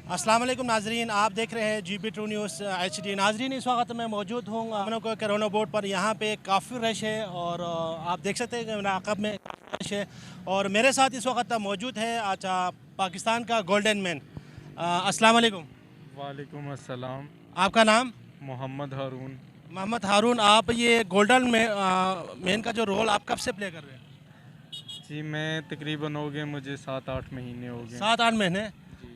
अस्सलाम वालेकुम नाजरीन, आप देख रहे हैं GB2 न्यूज़ HD। नाजरीन, इस वक्त मैं मौजूद हूँ हम को कोरोना बोर्ड पर। यहाँ पे काफ़ी रश है और आप देख सकते हैं कि नाकब में काफ़ी रश है। और मेरे साथ इस वक्त मौजूद है अच्छा पाकिस्तान का गोल्डन मैन। अस्सलाम वालेकुम। वालेकुम अस्सलाम। आपका नाम? मोहम्मद हारून। मोहम्मद हारून, आप ये गोल्डन मैन का जो रोल आप कब से प्ले कर रहे हैं? जी मैं तकरीबन हो गए मुझे 7-8 महीने हो गए। 7-8 महीने।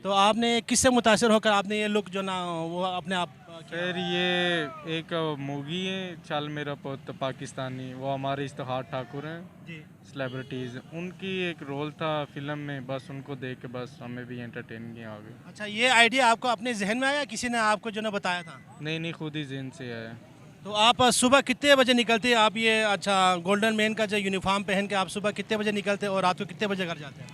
तो आपने किससे मुतासर होकर आपने ये लुक जो ना वो अपने आप फिर ये एक मूवी है चल मेरा पुत पाकिस्तानी, वो हमारे इश्तिहार ठाकुर हैं जी। सेलिब्रिटीज़, उनकी एक रोल था फिल्म में, बस उनको देख के बस हमें भी एंटरटेन किया आ गए। अच्छा, ये आइडिया आपको अपने जहन में आया, किसी ने आपको जो ना बताया था? नहीं खुद ही जहन से आया। तो आप सुबह कितने बजे निकलते हैं? आप ये अच्छा गोल्डन मैन का जो यूनिफॉर्म पहन के आप सुबह कितने बजे निकलते हैं और रात को कितने बजे घर जाते हैं?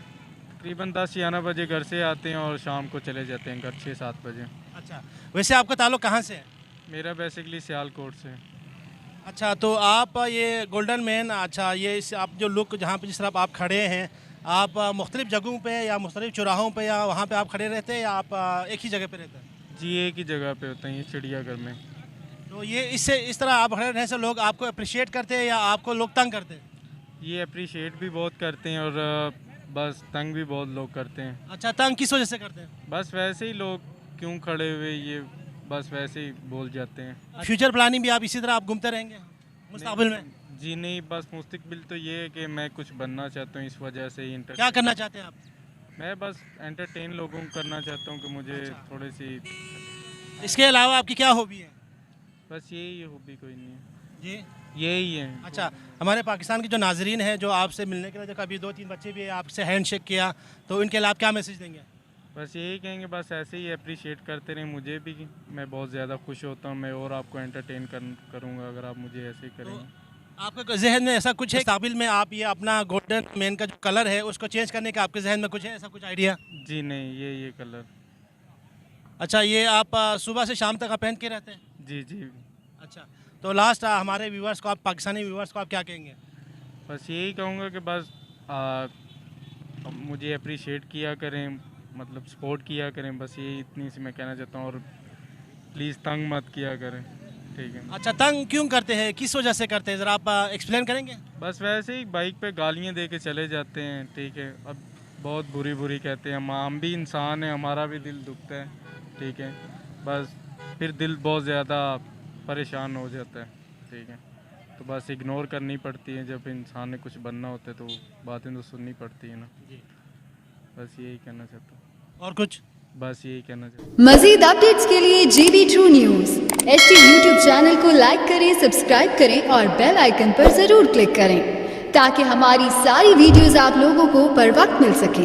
तकरीबन 10-11 बजे घर से आते हैं और शाम को चले जाते हैं घर 6-7 बजे। अच्छा, वैसे आपका ताल्लुक कहाँ से है? मेरा बेसिकली सियालकोट से। अच्छा, तो आप ये गोल्डन मैन, अच्छा ये आप जो लुक जहाँ पे जिस तरह आप खड़े हैं, आप मुख्तलिफ जगहों पे या मुख्तलिफ चौराहों पे या वहाँ पे आप खड़े रहते हैं या आप एक ही जगह पे रहते हैं? जी एक ही जगह पे होते हैं, ये चिड़ियाघर में। तो ये इससे इस तरह आप खड़े रहने से लोग आपको अप्रिशिएट करते हैं या आपको लोग तंग करते हैं? ये अप्रिशिएट भी बहुत करते हैं और बस तंग भी बहुत लोग करते हैं। अच्छा, तंग किस वजह से करते हैं? बस वैसे ही लोग क्यों खड़े हुए, ये बस वैसे ही बोल जाते हैं। फ्यूचर प्लानिंग भी आप इसी तरह आप घूमते रहेंगे मुस्तकबिल में? जी नहीं, बस मुस्तकबिल तो ये है कि मैं कुछ बनना चाहता हूँ, इस वजह से ही क्या करना चाहते हैं आप? मैं बस एंटरटेन लोगों को करना चाहता हूँ कि मुझे थोड़ी सी। इसके अलावा आपकी क्या हॉबी है? बस यही हॉबी, कोई नहीं है, जी। यही है। अच्छा, हमारे पाकिस्तान के जो नाजरीन हैं जो आपसे मिलने के लिए, जो कभी 2-3 बच्चे भी आपसे हैंड शेक किया, तो इनके लिए आप क्या मैसेज देंगे? बस यही कहेंगे, बस ऐसे ही अप्रिशिएट करते रहें मुझे भी, मैं बहुत ज़्यादा खुश होता हूँ मैं और आपको एंटरटेन करूँगा अगर आप मुझे ऐसे ही करेंगे। तो आपके जहन में ऐसा कुछ है काबिल में आप ये अपना गोल्डन मैन का जो कलर है उसको चेंज करने का आपके जहन में कुछ है, ऐसा कुछ आइडिया? जी नहीं, ये कलर। अच्छा, ये आप सुबह से शाम तक आप पहन के रहते हैं? जी। अच्छा, तो लास्ट हमारे व्यूवर्स को, आप पाकिस्तानी व्यूवर्स को आप क्या कहेंगे? बस यही कहूँगा कि बस मुझे अप्रिशिएट किया करें, मतलब सपोर्ट किया करें, बस यही इतनी सी मैं कहना चाहता हूँ। और प्लीज़ तंग मत किया करें, ठीक है? अच्छा, तंग क्यों करते हैं, किस वजह से करते हैं, ज़रा आप एक्सप्लेन करेंगे? बस वैसे ही बाइक पे गालियाँ दे के चले जाते हैं, ठीक है? अब बहुत बुरी कहते हैं, हम भी इंसान हैं, हमारा भी दिल दुखता है, ठीक है? बस फिर दिल बहुत ज़्यादा परेशान हो जाता है, ठीक है? तो बस इग्नोर करनी पड़ती है, जब इंसान ने कुछ बनना होता है तो बातें तो सुननी पड़ती है ना जी। बस यही कहना चाहता हूँ। और कुछ? बस यही कहना चाहता हूँ। मज़ीद अपडेट्स के लिए GB2 news HD YouTube channel को लाइक करें, सब्सक्राइब करें और बेल आइकन पर ज़रूर क्लिक करें ताकि हमारी सारी वीडियोस आप लोगों को बर वक्त मिल सकें।